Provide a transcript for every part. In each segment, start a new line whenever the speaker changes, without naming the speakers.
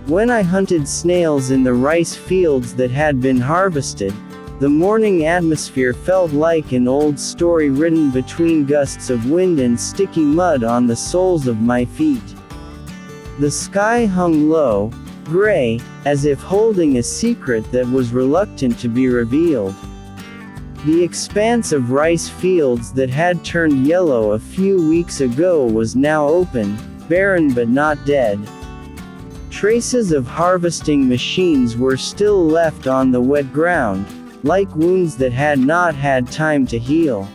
When I hunted snails in the rice fields that had been harvested, the morning atmosphere felt like an old story written between gusts of wind and sticky mud on the soles of my feet. The sky hung low, gray, as if holding a secret that was reluctant to be revealed. The expanse of rice fields that had turned yellow a few weeks ago was now open, barren but not dead. Traces of harvesting machines were still left on the wet ground, like wounds that had not had time to heal.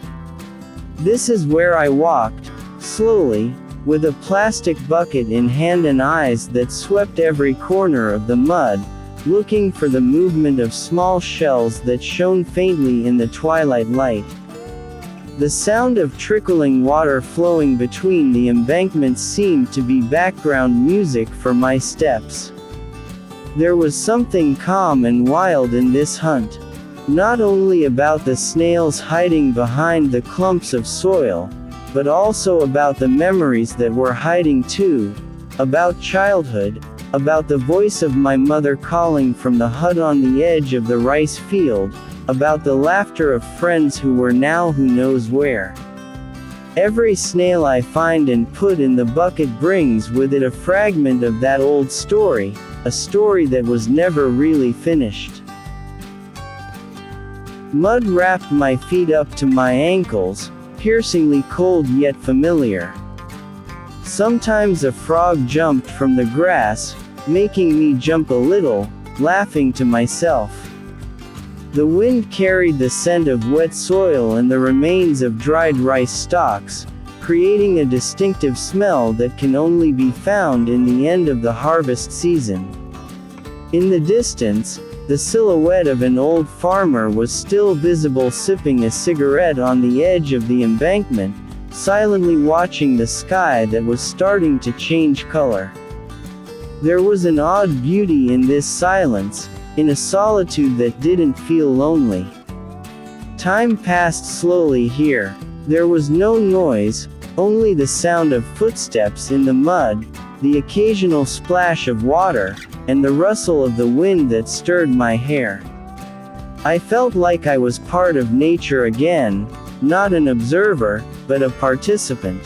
This is where I walked, slowly, with a plastic bucket in hand and eyes that swept every corner of the mud, looking for the movement of small shells that shone faintly in the twilight light. The sound of trickling water flowing between the embankments seemed to be background music for my steps. There was something calm and wild in this hunt. Not only about the snails hiding behind the clumps of soil, but also about the memories that were hiding too, about childhood, about the voice of my mother calling from the hut on the edge of the rice field, about the laughter of friends who were now who knows where. Every snail I find and put in the bucket brings with it a fragment of that old story, a story that was never really finished. Mud wrapped my feet up to my ankles, piercingly cold yet familiar. Sometimes a frog jumped from the grass, making me jump a little, laughing to myself. The wind carried the scent of wet soil and the remains of dried rice stalks, creating a distinctive smell that can only be found in the end of the harvest season. In the distance, the silhouette of an old farmer was still visible sipping a cigarette on the edge of the embankment, silently watching the sky that was starting to change color. There was an odd beauty in this silence, in a solitude that didn't feel lonely. Time passed slowly here. There was no noise, only the sound of footsteps in the mud, the occasional splash of water, and the rustle of the wind that stirred my hair. I felt like I was part of nature again, not an observer, but a participant.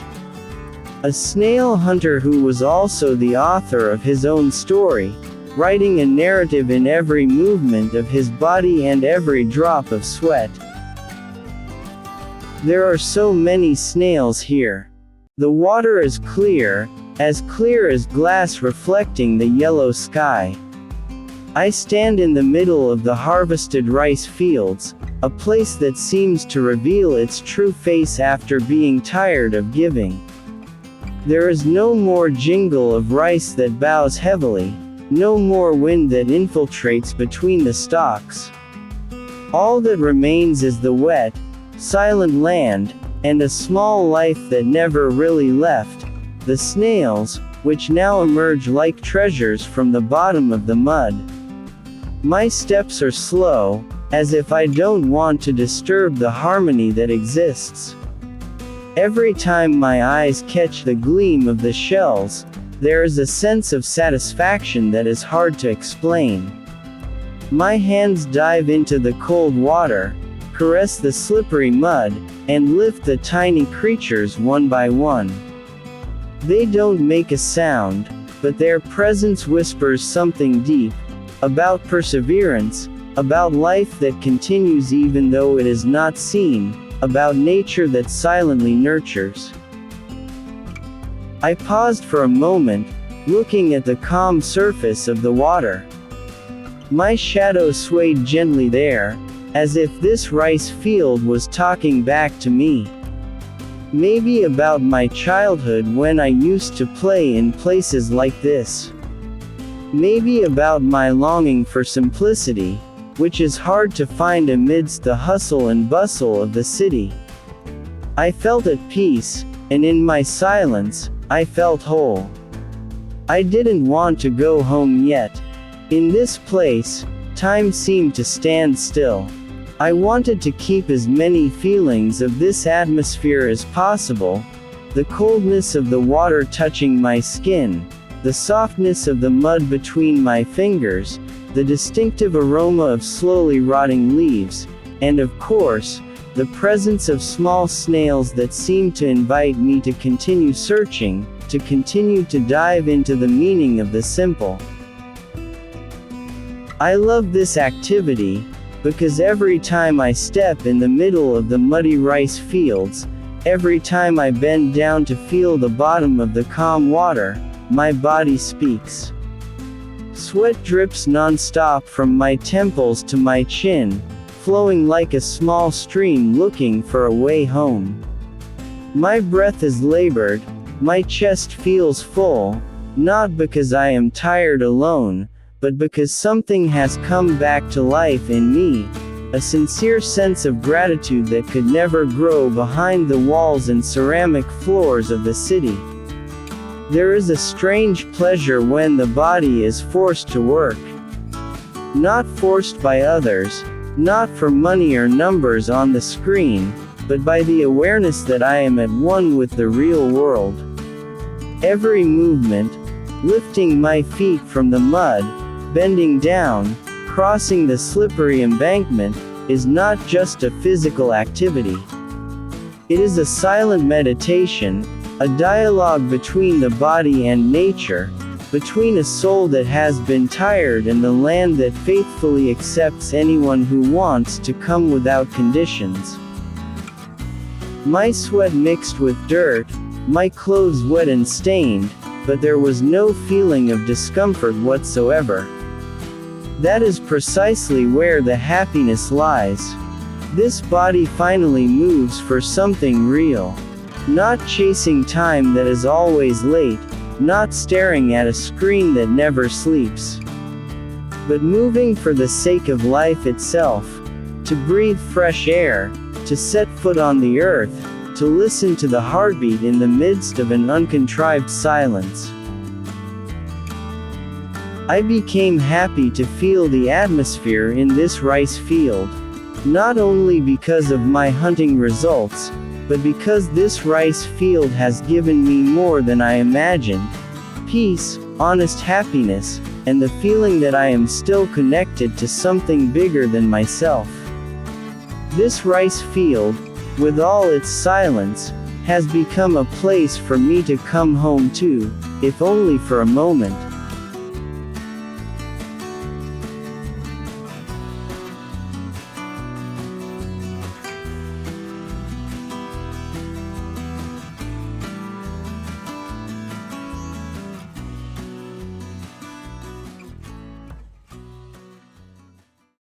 A snail hunter who was also the author of his own story, writing a narrative in every movement of his body and every drop of sweat. There are so many snails here. The water is clear as glass reflecting the yellow sky. I stand in the middle of the harvested rice fields, a place that seems to reveal its true face after being tired of giving. There is no more jingle of rice that bows heavily, no more wind that infiltrates between the stalks. All that remains is the wet, silent land, and a small life that never really left, the snails, which now emerge like treasures from the bottom of the mud. My steps are slow, as if I don't want to disturb the harmony that exists. Every time my eyes catch the gleam of the shells, there is a sense of satisfaction that is hard to explain. My hands dive into the cold water, caress the slippery mud, and lift the tiny creatures one by one. They don't make a sound, but their presence whispers something deep, about perseverance, about life that continues even though it is not seen, about nature that silently nurtures. I paused for a moment, looking at the calm surface of the water. My shadow swayed gently there, as if this rice field was talking back to me. Maybe about my childhood when I used to play in places like this. Maybe about my longing for simplicity, which is hard to find amidst the hustle and bustle of the city. I felt at peace, and in my silence, I felt whole. I didn't want to go home yet. In this place, time seemed to stand still. I wanted to keep as many feelings of this atmosphere as possible, the coldness of the water touching my skin, the softness of the mud between my fingers, the distinctive aroma of slowly rotting leaves, and of course, the presence of small snails that seem to invite me to continue searching, to continue to dive into the meaning of the simple. I love this activity, because every time I step in the middle of the muddy rice fields, every time I bend down to feel the bottom of the calm water, my body speaks. Sweat drips non-stop from my temples to my chin, flowing like a small stream looking for a way home. My breath is labored, my chest feels full, not because I am tired alone, but because something has come back to life in me, a sincere sense of gratitude that could never grow behind the walls and ceramic floors of the city. There is a strange pleasure when the body is forced to work. Not forced by others, not for money or numbers on the screen, but by the awareness that I am at one with the real world. Every movement, lifting my feet from the mud, bending down, crossing the slippery embankment, is not just a physical activity. It is a silent meditation, a dialogue between the body and nature, between a soul that has been tired and the land that faithfully accepts anyone who wants to come without conditions. My sweat mixed with dirt, my clothes wet and stained, but there was no feeling of discomfort whatsoever. That is precisely where the happiness lies. This body finally moves for something real. Not chasing time that is always late, not staring at a screen that never sleeps. But moving for the sake of life itself, to breathe fresh air, to set foot on the earth, to listen to the heartbeat in the midst of an uncontrived silence. I became happy to feel the atmosphere in this rice field, not only because of my hunting results, but because this rice field has given me more than I imagined: peace, honest happiness, and the feeling that I am still connected to something bigger than myself. This rice field, with all its silence, has become a place for me to come home to, if only for a moment.